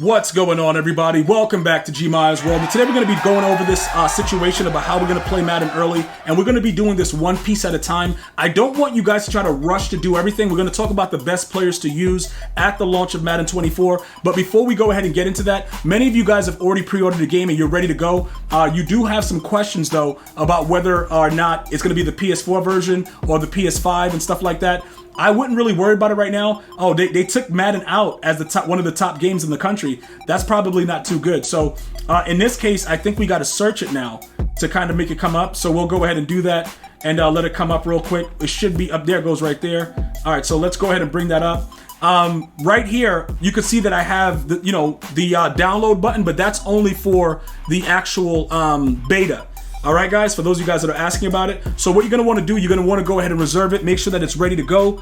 What's going on, everybody? Welcome back to GmiasWorld. And today we're going to be going over this situation about how we're going to play Madden early, and we're going to be doing this one piece at a time. I don't want you guys to try to rush to do everything. We're going to talk about the best players to use at the launch of Madden 24. But before we go ahead and get into that, many of you guys have already pre-ordered the game and you're ready to go. You do have some questions, though, about whether or not it's going to be the PS4 version or the PS5 and stuff like that. I wouldn't really worry about it right now. Oh, they took Madden out as one of the top games in the country. That's probably not too good. So in this case, I think we got to search it now to kind of make it come up. So we'll go ahead and do that and let it come up real quick. It should be up there. It goes right there. All right, so let's go ahead and bring that up. Right here, you can see that I have the download button, but that's only for the actual beta. All right, guys, for those of you guys that are asking about it. So what you're going to want to do, you're going to want to go ahead and reserve it. Make sure that it's ready to go.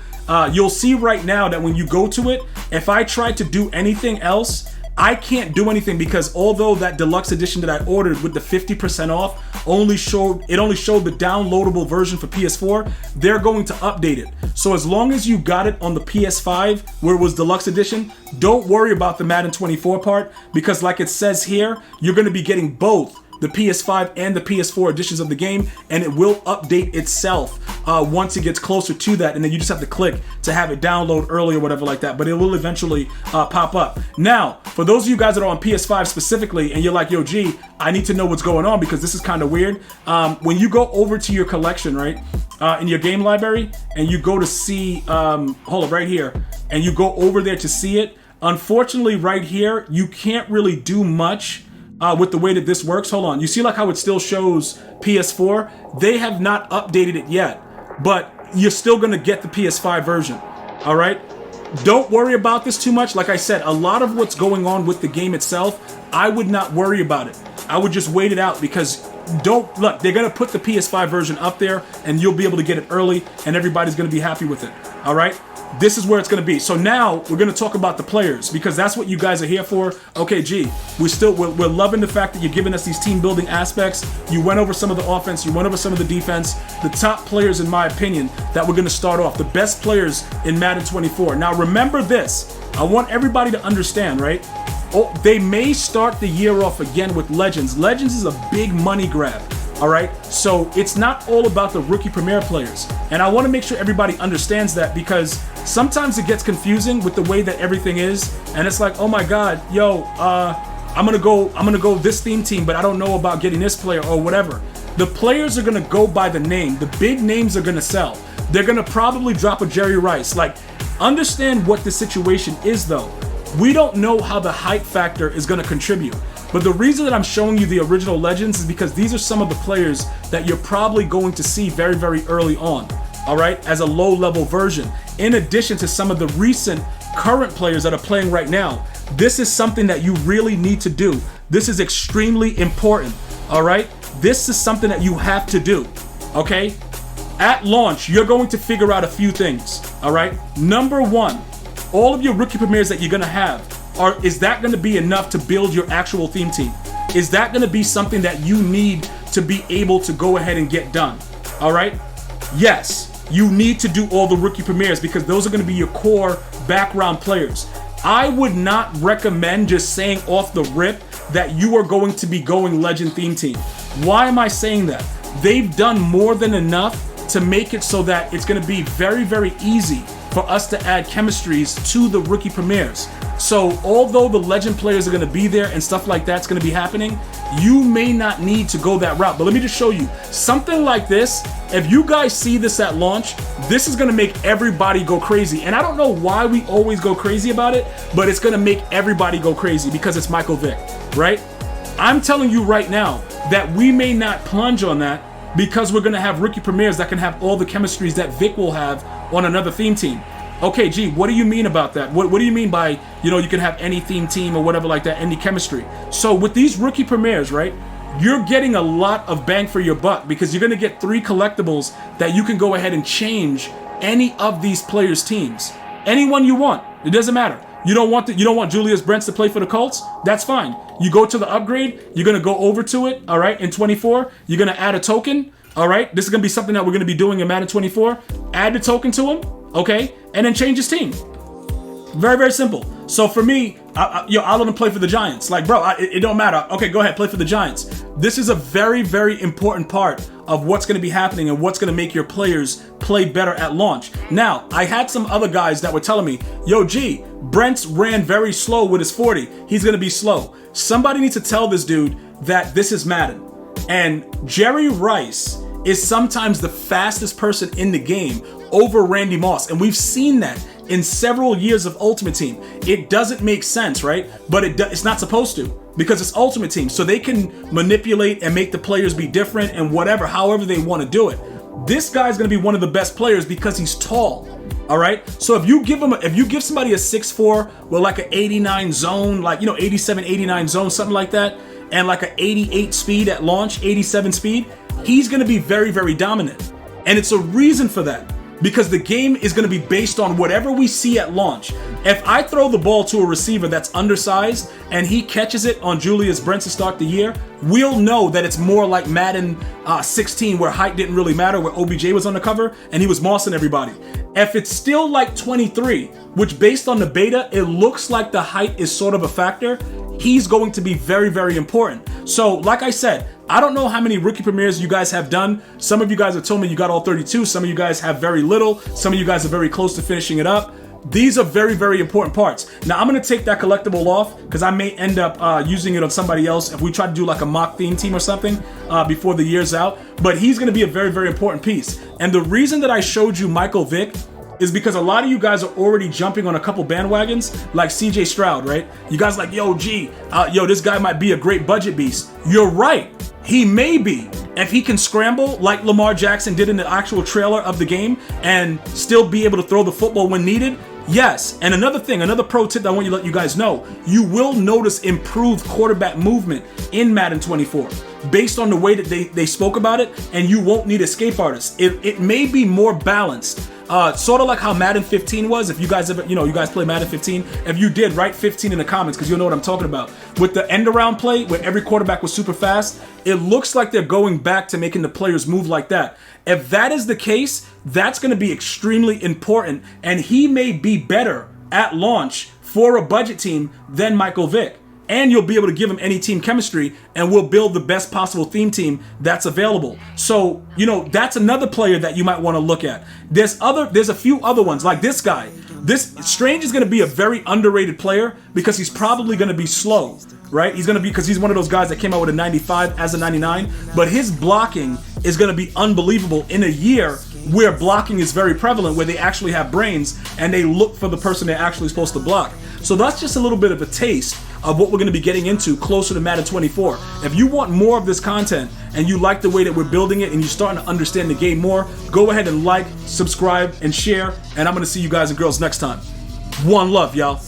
You'll see right now that when you go to it, if I try to do anything else, I can't do anything because although that deluxe edition that I ordered with the 50% off only showed the downloadable version for PS4, they're going to update it. So as long as you got it on the PS5 where it was deluxe edition, don't worry about the Madden 24 part because like it says here, you're going to be getting both the PS5 and the PS4 editions of the game, and it will update itself once it gets closer to that, and then you just have to click to have it download early or whatever like that, but it will eventually pop up. Now, for those of you guys that are on PS5 specifically, and you're like, yo, G, I need to know what's going on because this is kind of weird. When you go over to your collection, right, in your game library, and you go to see, hold up, right here, and you go over there to see it, unfortunately, right here, you can't really do much with the way that this works. Hold on. You see like how it still shows PS4? They have not updated it yet, but you're still going to get the PS5 version. All right? Don't worry about this too much. Like I said, a lot of what's going on with the game itself, I would not worry about it. I would just wait it out because look, they're going to put the PS5 version up there and you'll be able to get it early and everybody's going to be happy with it. All right? This is where it's going to be. So now we're going to talk about the players because that's what you guys are here for. Okay, G, we're loving the fact that you're giving us these team building aspects. You went over some of the offense. You went over some of the defense. The top players, in my opinion, that we're going to start off. The best players in Madden 24. Now, remember this. I want everybody to understand, right? Oh, they may start the year off again with Legends. Legends is a big money grab. All right, so it's not all about the rookie premier players, and I want to make sure everybody understands that because sometimes it gets confusing with the way that everything is, and it's like, oh my God, yo, I'm gonna go this team, but I don't know about getting this player or whatever. The players are gonna go by the name. The big names are gonna sell. They're gonna probably drop a Jerry Rice. Like, understand what the situation is though. We don't know how the hype factor is gonna contribute. But the reason that I'm showing you the original Legends is because these are some of the players that you're probably going to see very, very early on, all right, as a low-level version. In addition to some of the recent current players that are playing right now, this is something that you really need to do. This is extremely important, all right? This is something that you have to do, okay? At launch, you're going to figure out a few things, all right? Number one, all of your rookie premieres that you're going to have, is that going to be enough to build your actual theme team? Is that going to be something that you need to be able to go ahead and get done? All right? Yes, you need to do all the rookie premieres because those are going to be your core background players. I would not recommend just saying off the rip that you are going to be going Legend theme team. Why am I saying that? They've done more than enough to make it so that it's going to be very, very easy for us to add chemistries to the rookie premieres. So although the Legend players are going to be there and stuff like that's going to be happening, you may not need to go that route. But let me just show you something like this. If you guys see this at launch, this is going to make everybody go crazy. And I don't know why we always go crazy about it, but it's going to make everybody go crazy because it's Michael Vick, right? I'm telling you right now that we may not plunge on that because we're going to have rookie premieres that can have all the chemistries that Vic will have on another theme team. Okay, G, what do you mean about that? What do you mean by, you can have any theme team or whatever like that, any chemistry? So with these rookie premieres, right, you're getting a lot of bang for your buck because you're going to get 3 collectibles that you can go ahead and change any of these players' teams. Anyone you want. It doesn't matter. You don't want Julius Brents to play for the Colts? That's fine. You go to the upgrade, you're going to go over to it, all right, in 24. You're going to add a token, all right? This is going to be something that we're going to be doing in Madden 24. Add the token to him, okay? And then change his team. Very, very simple. So for me, I'll let him play for the Giants. Like, bro, it don't matter. Okay, go ahead, play for the Giants. This is a very, very important part of what's going to be happening and what's going to make your players play better at launch. Now, I had some other guys that were telling me, yo, G, Brent's ran very slow with his 40. He's going to be slow. Somebody needs to tell this dude that this is Madden. And Jerry Rice is sometimes the fastest person in the game over Randy Moss. And we've seen that in several years of Ultimate Team. It doesn't make sense, right? But it's not supposed to, because it's Ultimate Team. So they can manipulate and make the players be different and whatever, however they want to do it. This guy's going to be one of the best players because he's tall. All right. So if you give somebody a 6'4" with like an 89 zone, like, 87, 89 zone, something like that, and like an 88 speed at launch, 87 speed, he's going to be very, very dominant. And it's a reason for that, because the game is going to be based on whatever we see at launch. If I throw the ball to a receiver that's undersized and he catches it on Julius Brent to start the year, we'll know that it's more like Madden 16, where height didn't really matter, where OBJ was on the cover and he was mossing everybody. If it's still like 23, which based on the beta, it looks like the height is sort of a factor, he's going to be very, very important. So like I said, I don't know how many rookie premieres you guys have done. Some of you guys have told me you got all 32. Some of you guys have very little. Some of you guys are very close to finishing it up. These are very, very important parts. Now I'm going to take that collectible off because I may end up using it on somebody else if we try to do like a mock theme team or something before the year's out. But he's going to be a very, very important piece. And the reason that I showed you Michael Vick is because a lot of you guys are already jumping on a couple bandwagons, like CJ Stroud, right? You guys like, yo, G, this guy might be a great budget beast. You're right. He may be, if he can scramble like Lamar Jackson did in the actual trailer of the game and still be able to throw the football when needed. Yes. And another thing, another pro tip that I want to let you guys know, you will notice improved quarterback movement in Madden 24 based on the way that they spoke about it, and you won't need escape artists. It may be more balanced. Sort of like how Madden 15 was. If you guys ever, you guys play Madden 15. If you did, write 15 in the comments because you'll know what I'm talking about. With the end around play, where every quarterback was super fast, it looks like they're going back to making the players move like that. If that is the case, that's going to be extremely important, and he may be better at launch for a budget team than Michael Vick. And you'll be able to give him any team chemistry, and we'll build the best possible theme team that's available. So, that's another player that you might want to look at. There's a few other ones, like this guy. This Strange is going to be a very underrated player because he's probably going to be slow, right? Because he's one of those guys that came out with a 95 as a 99, but his blocking is going to be unbelievable in a year where blocking is very prevalent, where they actually have brains and they look for the person they're actually supposed to block. So that's just a little bit of a taste of what we're going to be getting into closer to Madden 24. If you want more of this content and you like the way that we're building it and you're starting to understand the game more, go ahead and like, subscribe, and share, and I'm going to see you guys and girls next time. One love, y'all.